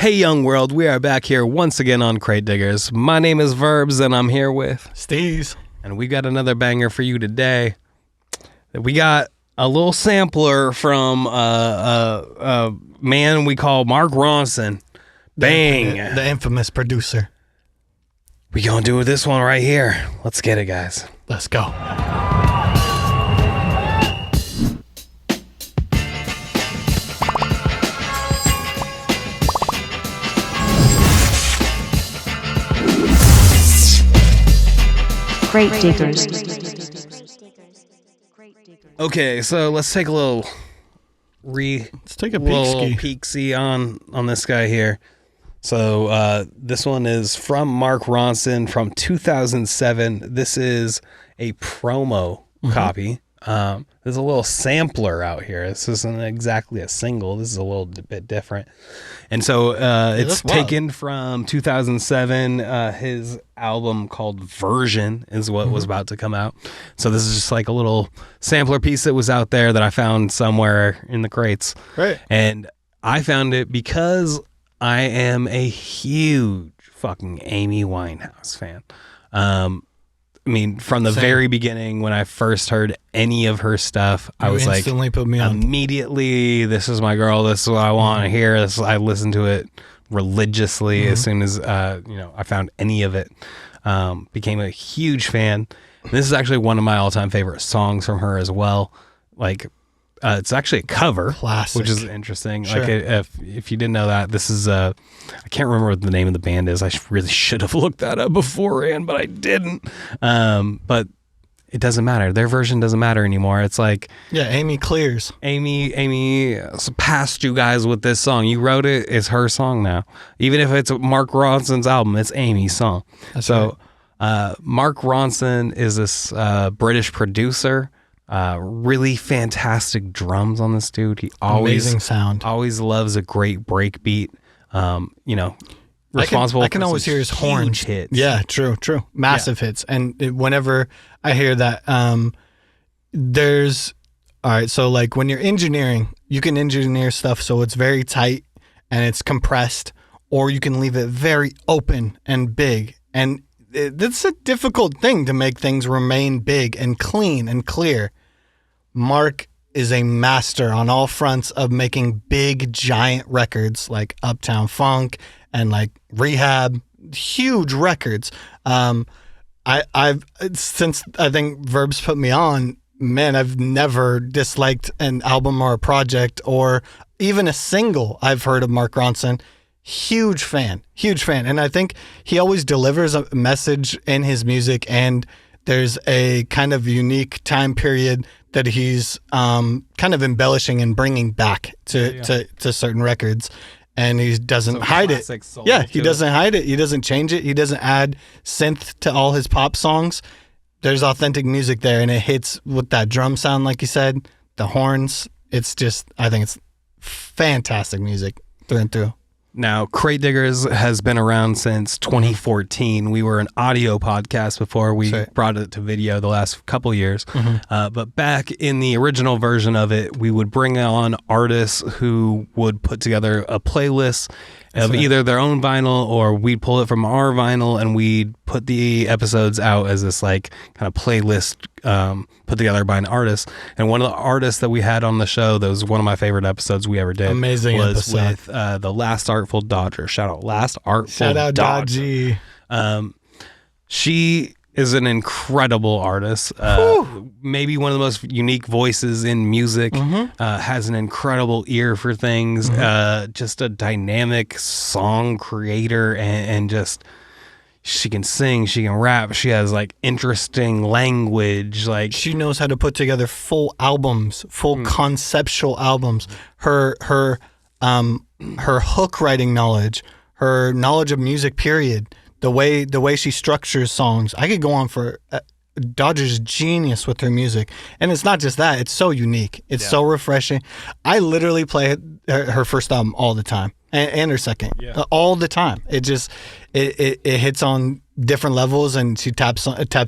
Hey, young world, we are back here once again on Crate Diggers. My name is Verbz, and I'm here with Steez. And we got another banger for you today. We got a little sampler from a man we call Mark Ronson. Bang! The infamous producer. We gonna do this one right here. Let's get it, guys. Let's go. Crate Diggers. Okay, so let's take a little Let's take a peek-see on this guy here. So this one is from Mark Ronson from 2007. This is a promo copy. There's a little sampler out here. This isn't exactly a single. This is a little bit different. And so it's taken from 2007. His album called Version is what was about to come out. So this is just like a little sampler piece that was out there that I found somewhere in the crates. Right. And I found it because I am a huge fucking Amy Winehouse fan. I mean, from the very beginning, when I first heard any of her stuff, I was like, put me on. Immediately, this is my girl. This is what I want to hear. I listened to it religiously as soon as I found any of it. Became a huge fan. This is actually one of my all-time favorite songs from her as well. Like, it's actually a cover, Classic. Which is interesting. Sure. Like, if you didn't know that, this is I can't remember what the name of the band is. I really should have looked that up beforehand, but I didn't. But it doesn't matter. Their version doesn't matter anymore. It's like, yeah, Amy clears. Amy surpassed you guys with this song. You wrote it. It's her song now. Even if it's Mark Ronson's album, it's Amy's song. That's so right. Mark Ronson is this British producer. Really fantastic drums on this dude. He amazing sound. Always loves a great break beat. Responsible. I can always hear his horns. Hits. Yeah, true. Massive hits. And whenever I hear that, there's all right. So like when you're engineering, you can engineer stuff so it's very tight and it's compressed, or you can leave it very open and big. And it's a difficult thing to make things remain big and clean and clear. Mark is a master on all fronts of making big, giant records like Uptown Funk and like Rehab, huge records. I've since I think Verbz put me on, man, I've never disliked an album or a project or even a single I've heard of Mark Ronson. Huge fan. And I think he always delivers a message in his music, and there's a kind of unique time period that he's kind of embellishing and bringing back to certain records, and he doesn't hide it. Yeah, he doesn't hide it. He doesn't change it. He doesn't add synth to all his pop songs. There's authentic music there, and it hits with that drum sound, like you said, the horns. It's just, I think it's fantastic music through and through. Now, Crate Diggers has been around since 2014. We were an audio podcast before we brought it to video the last couple years. But back in the original version of it, we would bring on artists who would put together a playlist of either their own vinyl, or we'd pull it from our vinyl and we'd put the episodes out as this like kind of playlist put together by an artist. And one of the artists that we had on the show, that was one of my favorite episodes we ever did, amazing was episode. with the Last Artful Dodger. Shout out Dodgy. She is an incredible artist. Maybe one of the most unique voices in music. Has an incredible ear for things. Just a dynamic song creator, and just she can sing, she can rap, she has like interesting language. Like she knows how to put together full albums, full conceptual albums. Her hook writing knowledge, her knowledge of music, period. The way she structures songs. I could go on for Dodger's genius with her music. And it's not just that, it's so unique. It's so refreshing. I literally play her first album all the time. And her second. All the time. It just it hits on different levels, and she taps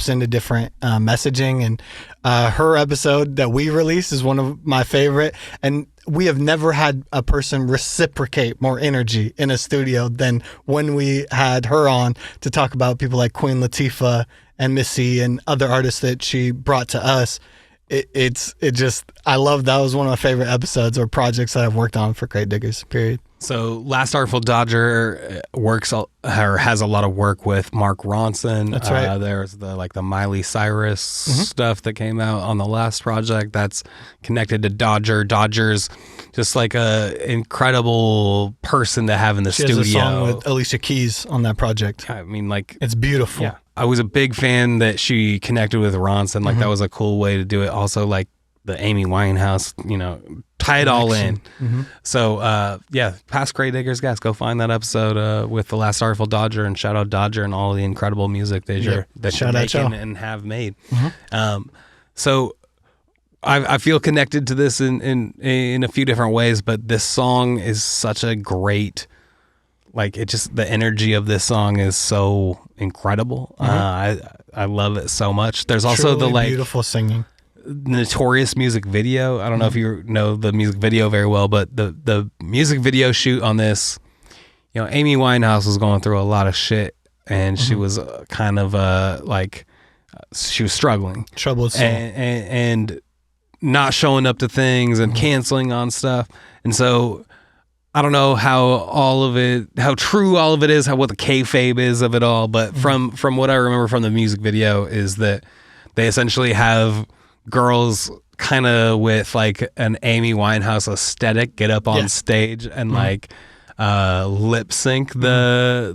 into different messaging. And her episode that we released is one of my favorite. And we have never had a person reciprocate more energy in a studio than when we had her on to talk about people like Queen Latifah and Missy and other artists that she brought to us. I love that. Was one of my favorite episodes or projects that I've worked on for Crate Diggers, period. So Last Artful Dodger has a lot of work with Mark Ronson. That's right. There's the Miley Cyrus stuff that came out on the last project that's connected to Dodger. Dodger's just like a incredible person to have in the studio. She has a song with Alicia Keys on that project. I mean, it's beautiful. Yeah. I was a big fan that she connected with Ronson. That was a cool way to do it. Also, the Amy Winehouse, tie it all in. Mm-hmm. So, past Crate Diggers, guys, go find that episode with the Last Artful Dodger, and shout out Dodger and all the incredible music that you're making and have made. Mm-hmm. So I feel connected to this in a few different ways, but this song is such a great, the energy of this song is so incredible. Mm-hmm. I love it so much. There's also truly beautiful singing. Notorious music video. I don't know if you know the music video very well, but the music video shoot on this, Amy Winehouse was going through a lot of shit, and she was kind of she was struggling, troubled soul, and not showing up to things and canceling on stuff. And so I don't know how true all of it is, what the kayfabe is of it all, but from what I remember from the music video is that they essentially have girls kind of with an Amy Winehouse aesthetic get up on stage and lip sync to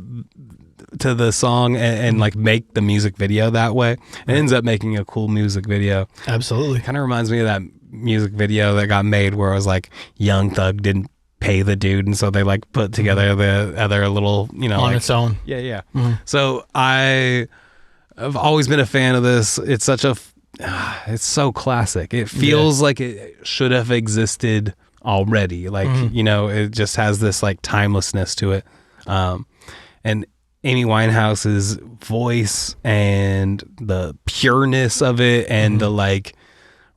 the song and make the music video that way. It ends up making a cool music video. Absolutely. Kind of reminds me of that music video that got made where it was Young Thug didn't pay the dude, and so they put together the other little on its own. Yeah. Mm-hmm. So I've always been a fan of this. It's such it's so classic. It feels like it should have existed already. It just has this timelessness to it. And Amy Winehouse's voice and the pureness of it and the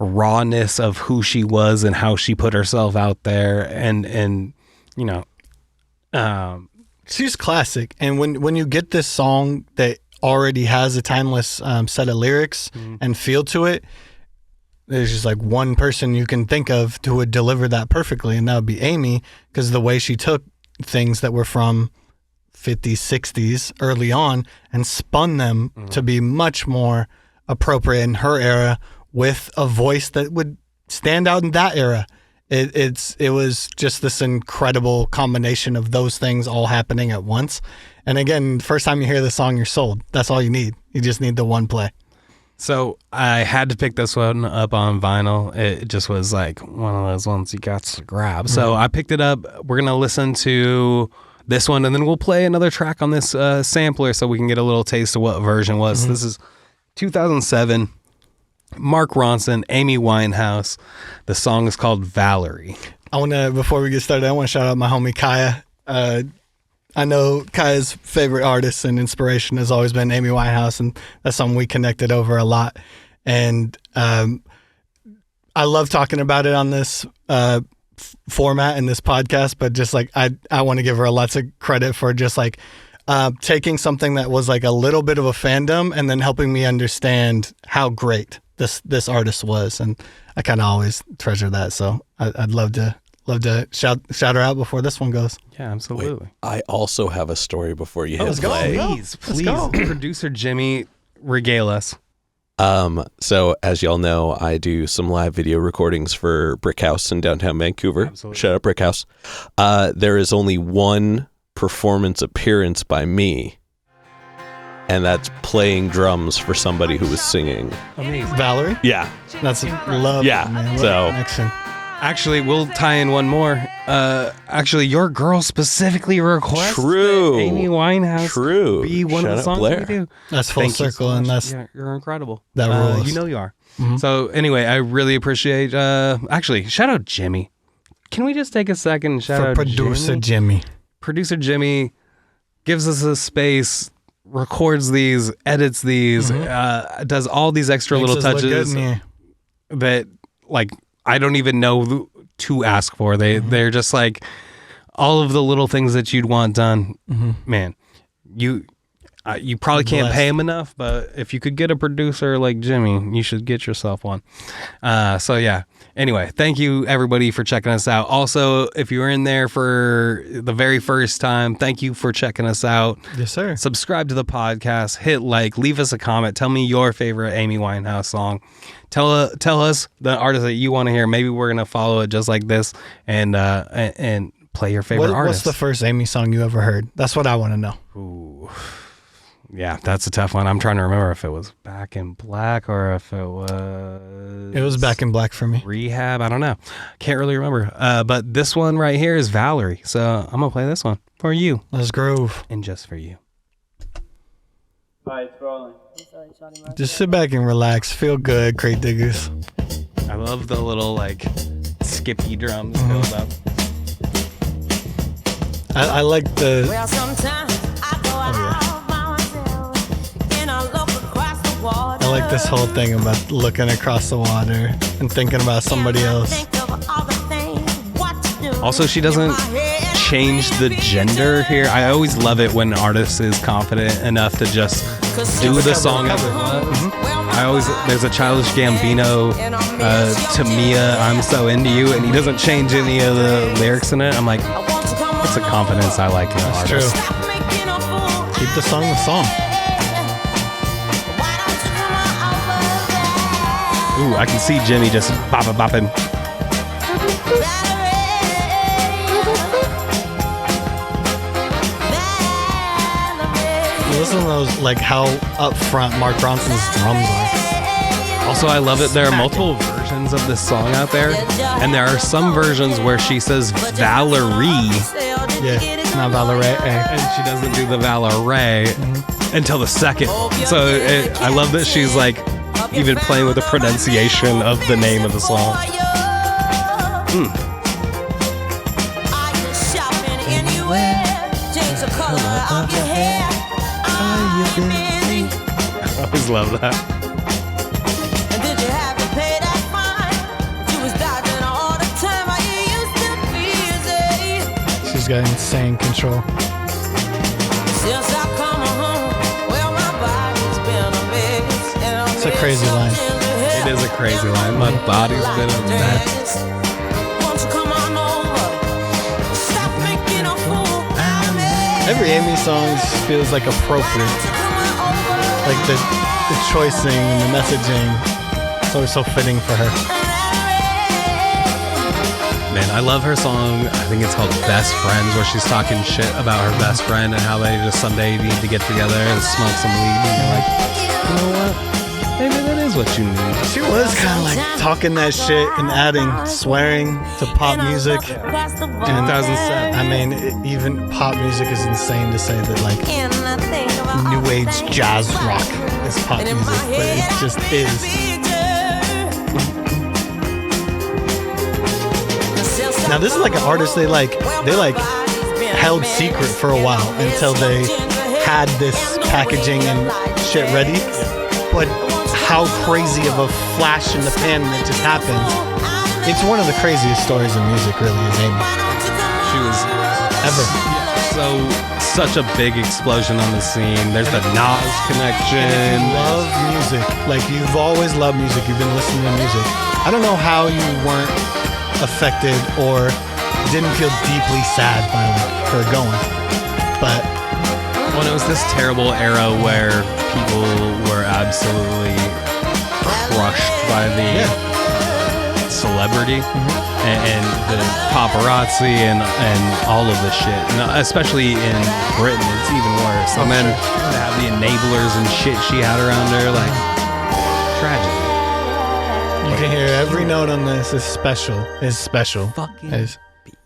rawness of who she was and how she put herself out there and she's classic. And when you get this song that already has a timeless set of lyrics and feel to it, there's just one person you can think of who would deliver that perfectly, and that would be Amy, because the way she took things that were from 50s, 60s early on and spun them to be much more appropriate in her era with a voice that would stand out in that era. It was just this incredible combination of those things all happening at once. And again, first time you hear the song, you're sold. That's all you need. You just need the one play. So I had to pick this one up on vinyl. It just was one of those ones you got to grab. So I picked it up. We're going to listen to this one, and then we'll play another track on this sampler so we can get a little taste of what version was. This is 2007. Mark Ronson, Amy Winehouse. The song is called Valerie. Before we get started, I want to shout out my homie Kaya. I know Kaya's favorite artist and inspiration has always been Amy Winehouse, and that's something we connected over a lot. And I love talking about it on this format in this podcast, but just I want to give her lots of credit for just taking something that was a little bit of a fandom and then helping me understand how great this artist was, and I kind of always treasure that. So I'd love to shout her out before this one goes. Yeah, absolutely. Wait, I also have a story before you hit play. Please, producer Jimmy, regale us. So as y'all know, I do some live video recordings for Brick House in downtown Vancouver. Absolutely. Shout out Brick House. There is only one performance appearance by me, and that's playing drums for somebody who was singing. Amazing. Valerie? Yeah. That's love. Yeah. Man. What So- a connection. Actually, we'll tie in one more. Actually, your girl specifically requested True. Amy Winehouse True. be one Shout of the out songs Blair. we do. That's full Thank you circle, so and much. that's you're incredible. that rules. You know you are. So anyway, I really appreciate. Actually, shout out Jimmy. Can we just take a second and shout for out producer Jimmy. Producer Jimmy gives us a space records these, edits these, does all these extra Makes little us look good touches in here. that like I don't even know to ask for. They're just like all of the little things that you'd want done. Man, you probably can't pay him enough, but if you could get a producer like Jimmy, you should get yourself one. So yeah. Anyway, thank you everybody for checking us out. Also, if you were in there for the very first time, thank you for checking us out. Yes, sir. Subscribe to the podcast, hit like, leave us a comment. Tell me your favorite Amy Winehouse song. Tell us the artist that you want to hear. Maybe we're gonna follow it just like this and play your favorite artist. What's the first Amy song you ever heard? That's what I want to know. Ooh. Yeah, that's a tough one. I'm trying to remember if it was Back in Black or if it was... It was Back in Black for me. Rehab. I don't know. Can't really remember. But this one right here is Valerie. So I'm going to play this one for you. Let's groove. And just for you. All right, it's rolling. Just sit back and relax. Feel good, Crate Diggers. I love the little like skippy drums build up. I like the... Well, sometimes I go out by myself and I look across the water. I like this whole thing about looking across the water and thinking about somebody else. Think of all the things, what to do. Also, she doesn't change the gender here. I always love it when an artist is confident enough to just do the song as it was. I always, there's a Childish Gambino, Tamia, I'm So Into You, and he doesn't change any of the lyrics in it. I'm like, that's a confidence I like in an That's artist. true. Keep the song the song. Ooh, I can see Jimmy just bopping. Listen to those, like how up front Mark Ronson's drums are. Also, I love it. There are multiple versions of this song out there, and there are some versions where she says Valerie, Yeah, not Valerie. and she doesn't do the Valerie until the second. So I love that she's like even playing with the pronunciation of the name of the song. I always love that. She's got insane control. It's a crazy line. It is a crazy line. My body's been a mess. Every Amy song feels like appropriate. Like the choicing and the messaging. It's always so fitting for her. Man, I love her song. I think it's called Best Friends, where she's talking shit about her best friend and how they just someday need to get together and smoke some weed. And you're like, you know what? Maybe that is what you need. She was kind of like talking that shit and adding swearing to pop music. 2007. I mean, even pop music is insane to say that like new age jazz rock is pop music, but it just is. Now this is like an artist they held secret for a while until they had this packaging and shit ready. But how crazy of a flash in the pan that just happened. It's one of the craziest stories in music, really, is Amy. She was Ever. such a big explosion on the scene. There's the Nas connection. Love music. Like, you've always loved music. You've been listening to music. I don't know how you weren't affected or didn't feel deeply sad by like, her going. But Well, it was this terrible era where people were absolutely crushed by the celebrity and the paparazzi and all of the shit. And especially in Britain, it's even worse. And then to have the enablers and shit she had around her, like, tragic. you can hear every note on this is special. Fucking Is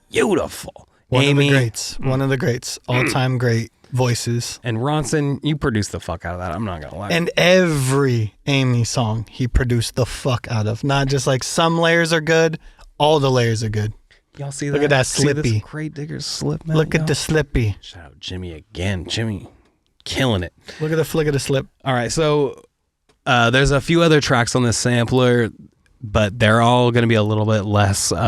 beautiful. one Amy, of the greats. One of the greats. All-time great voices. and Ronson, you produced the fuck out of that. I'm not gonna lie. And every Amy song he produced the fuck out of. Not just like some layers are good, all the layers are good. Y'all see Look at that See this Slippy. Crate Digger's slip, man? Look at y'all? the Slippy. Shout out Jimmy again. Jimmy, killing it. Look at the flick of the slip. All right, so there's a few other tracks on this sampler, but they're all going to be a little bit less, like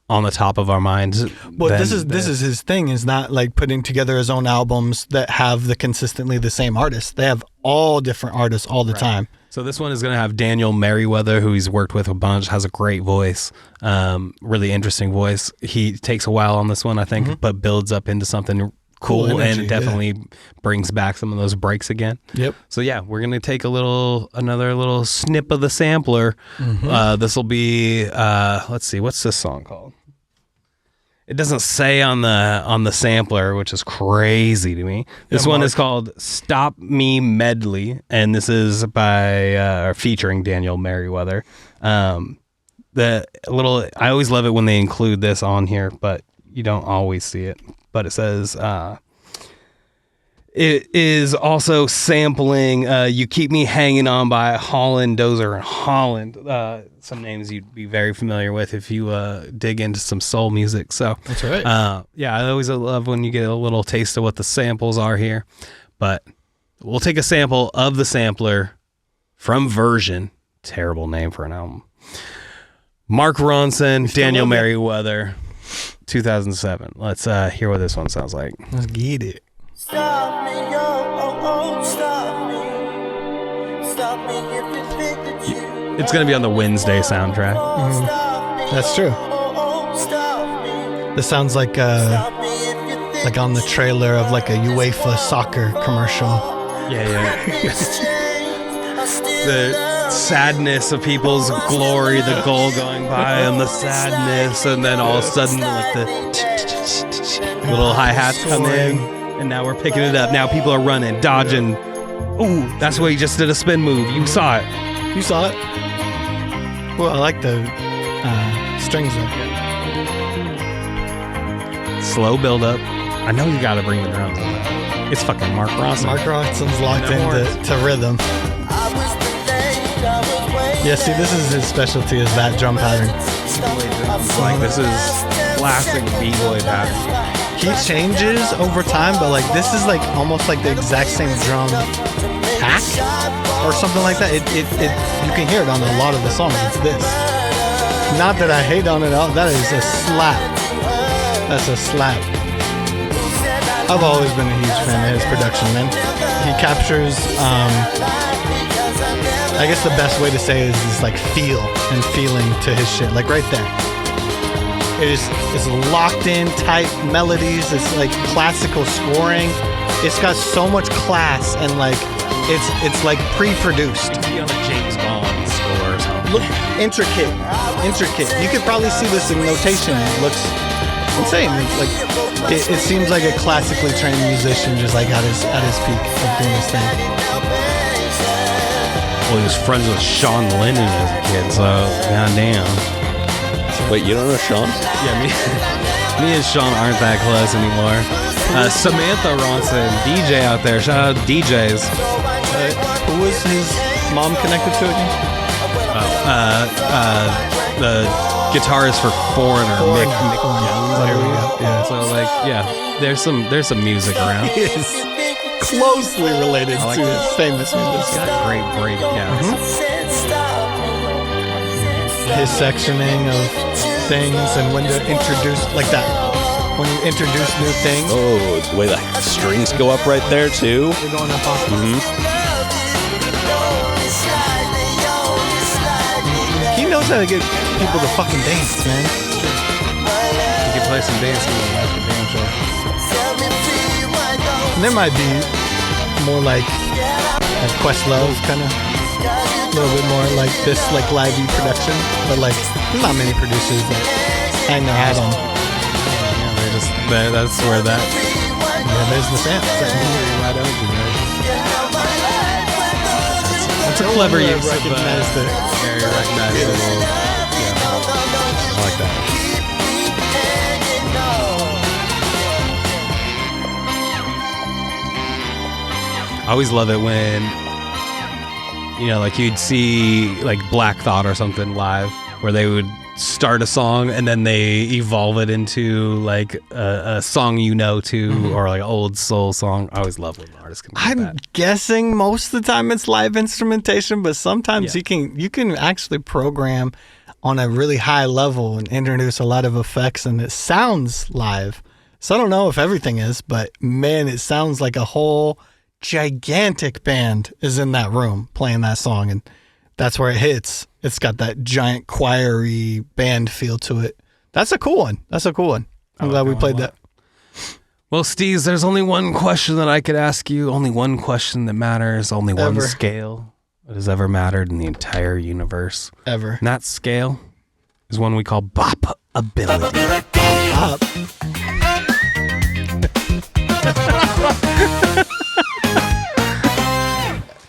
on the top of our minds. Well, this is his thing, is not like putting together his own albums that have the consistently the same artists. They have all different artists all the time. So this one is going to have Daniel Merriweather, who he's worked with a bunch, has a great voice, really interesting voice. He takes a while on this one, I think, but builds up into something cool energy, and definitely brings back some of those breaks again. Yep. So yeah, we're going to take another little snip of the sampler. This will be, let's see, what's this song called? It doesn't say on the sampler, which is crazy to me. This one is called "Stop Me Medley," and this is by featuring Daniel Merriweather. I always love it when they include this on here, but you don't always see it. But it says it is also sampling "You Keep Me Hanging On" by Holland, Dozer, and Holland. Some names you'd be very familiar with if you dig into some soul music. So that's right. Yeah, I always love when you get a little taste of what the samples are here. But we'll take a sample of the sampler from Version. Terrible name for an album. Mark Ronson, Daniel Merriweather, 2007. Let's hear what this one sounds like. Let's get it. Stop me, stop me. Stop me if you think that you. It's going to be on the Wednesday soundtrack. That's true. This sounds like on the trailer of like a UEFA soccer commercial. Yeah. The sadness of people's glory, the goal going by, and the sadness, and then all of a sudden, like the little hi-hats come in, and now we're picking it up. Now people are running, dodging. Ooh, that's what he just did, a spin move. You saw it. You saw it? Well, I like the strings there. Slow build up. I know you got to bring the drums in that. It's fucking Mark Ronson. Mark Ronson's locked into rhythm. Yeah, see, this is his specialty, is that drum pattern. Like, this is classic B-boy pattern. He changes over time, but like this is like almost like the exact same drum hack or something like that. It you can hear it on a lot of the songs. It's this. Not that I hate on it all. That is a slap. That's a slap. I've always been a huge fan of his production, man. He captures, I guess the best way to say it is like feel and feeling to his shit. Like right there. It's locked in, tight melodies. It's like classical scoring. It's got so much class, and like it's like pre-produced. It could be on a James Bond score or something. Look, intricate. You could probably see this in notation. It looks insane. It's like it seems like a classically trained musician, just like at his peak of doing this thing. Well, he was friends with Sean Lennon as a kid, so goddamn. Wait, you don't know Sean? Yeah, me and Sean aren't that close anymore. Samantha Ronson, DJ out there. Shout out DJs. Who was his mom connected to again? The guitarist for Foreigner, Mick Jones. There we go. Yeah. So like, yeah, there's some music around. He is closely related to his famous musician. Great breakdowns. His sectioning of things, and when to introduce like that, when you introduce new things. Oh, the way the strings go up right there too. They're going up off. He knows how to get people to fucking dance, man. You can play some dance music after damn show. And there might be more like Questlove kind of. A little bit more like this, like live-y production, but like there's not many producers that hang their hat on. Yeah, that's where that. Yeah, there's the sample. That's a clever use of recognized it. very recognizable. Yeah, I like that. I always love it when, like you'd see like Black Thought or something live where they would start a song and then they evolve it into like a song or like an old soul song. I always love when artists can do I'm that. guessing most of the time it's live instrumentation, but sometimes you can actually program on a really high level and introduce a lot of effects, and it sounds live. So I don't know if everything is, but man, it sounds like a whole gigantic band is in that room playing that song, and that's where it hits. It's got that giant choir-y band feel to it. That's a cool one. I'm glad we played that. Well, Steez, there's only one question that I could ask you, only one question that matters, only one scale that has ever mattered in the entire universe. Ever. And that scale is one we call bop ability. Up.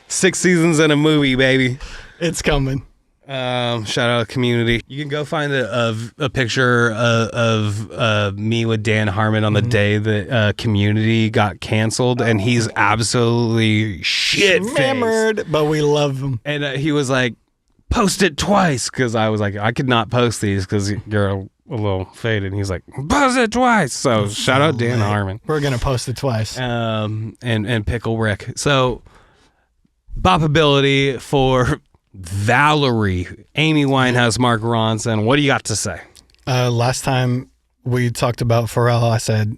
6 seasons in a movie, baby. It's coming. Shout out Community. You can go find a picture of me with Dan Harmon on the day that Community got canceled, and he's absolutely shit-faced. Hammered, but we love him. And he was like, post it twice, because I was like, I could not post these because you're a little faded. And he's like, post it twice. So shout out Dan Harmon. We're gonna post it twice. And Pickle Rick. So bopability for Valerie, Amy Winehouse, Mark Ronson. What do you got to say? Last time we talked about Pharrell, I said,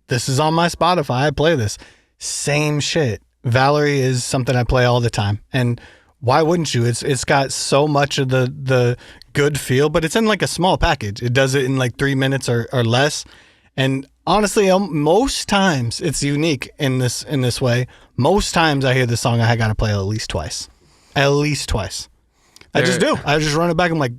this is on my Spotify. I play this. Same shit. Valerie is something I play all the time. And why wouldn't you? It's got so much of the good feel, but it's in like a small package. It does it in like 3 minutes or less. And honestly, most times it's unique in this way. Most times I hear the song, I got to play it at least twice. At least twice. I just do. I just run it back. I'm like,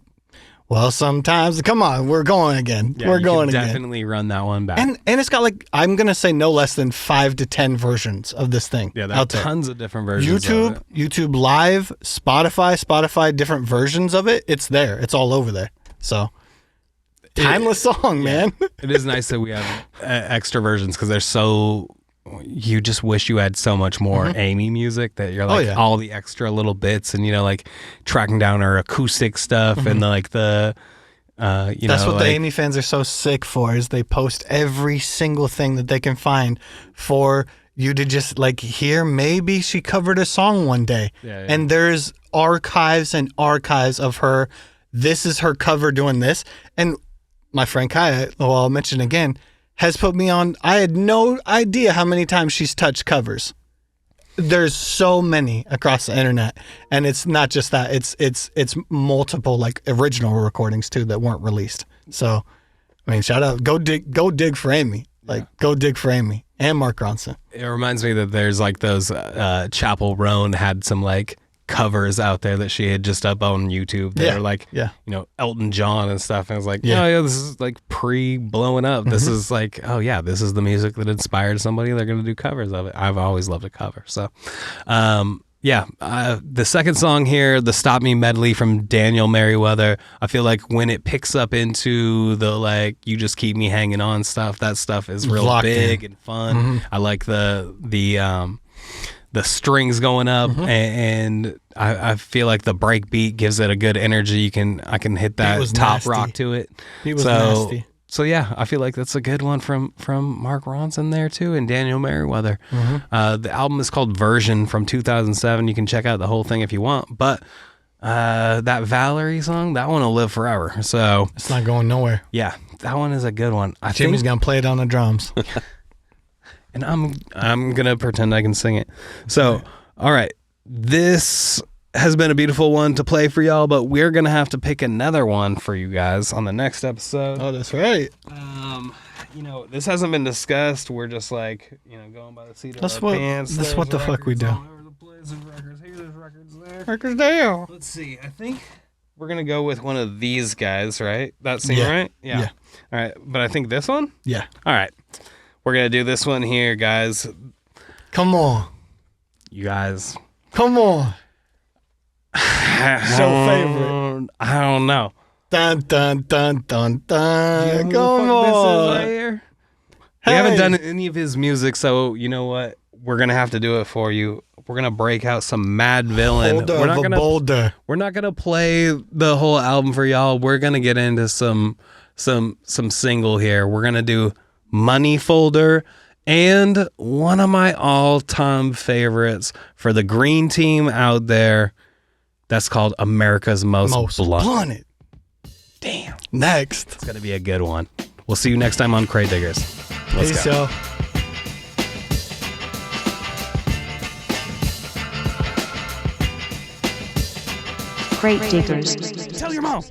well, sometimes, come on, we're going again. Yeah, we're going again. Definitely run that one back. And it's got like, I'm going to say no less than 5 to 10 versions of this thing. Yeah, there are tons of different versions. YouTube Live, Spotify, different versions of it. It's there. It's all over there. So, timeless song, man. It is nice that we have extra versions because they're so. You just wish you had so much more Amy music that you're like all the extra little bits and like tracking down her acoustic stuff and like the that's what the Amy fans are so sick for, is they post every single thing that they can find for you to just like hear. Maybe she covered a song one day and there's archives and archives of her. This is her cover doing this. And my friend Kaya, who I'll mention again, has put me on. I had no idea how many times she's touched covers. There's so many across the internet, and it's not just that. It's multiple like original recordings too that weren't released. So, I mean, shout out, go dig for Amy. Go dig for Amy and Mark Ronson. It reminds me that there's like those Chapel Roan had some like covers out there that she had just up on YouTube that are like, Elton John and stuff. And I was like, this is like pre-blowing up. This is like, this is the music that inspired somebody. They're going to do covers of it. I've always loved a cover. So, the second song here, the Stop Me medley from Daniel Merriweather, I feel like when it picks up into the like, you just keep me hanging on stuff, that stuff is real Locked big in. and fun. I like the strings going up, and I feel like the break beat gives it a good energy. I can hit that top nasty. rock to it. He was nasty. So yeah, I feel like that's a good one from Mark Ronson there too, and Daniel Merriweather. The album is called Version from 2007. You can check out the whole thing if you want, but that Valerie song, that one will live forever. So It's not going nowhere. yeah, that one is a good one. Jimmy's gonna play it on the drums. And I'm gonna pretend I can sing it. So, all right, this has been a beautiful one to play for y'all, but we're gonna have to pick another one for you guys on the next episode. Oh, that's right. This hasn't been discussed. We're just like, going by the seat of our pants. That's what the fuck we do. All over the place. There's records here, there's records there. Records there. Let's see. I think we're gonna go with one of these guys, right? That seem Yeah. right? Yeah. All right, but I think this one. Yeah. All right. We're going to do this one here, guys. Come on. You guys. Come on. Show favorite. I don't know. Dun, dun, dun, dun, dun. You know Come who the fuck this is on. right here? Hey. We haven't done any of his music, so you know what? we're gonna have to do it for you. We're gonna break out some Mad Villain. Holder We're of a boulder. We're not gonna play the whole album for y'all. We're gonna get into some single here. We're gonna do Money Folder and one of my all-time favorites for the green team out there. That's called America's Most Blunt. Blunted. Damn. Next. It's gonna be a good one. We'll see you next time on Crate Diggers. Let's Peace, go. y'all. Crate Diggers. Tell your mom.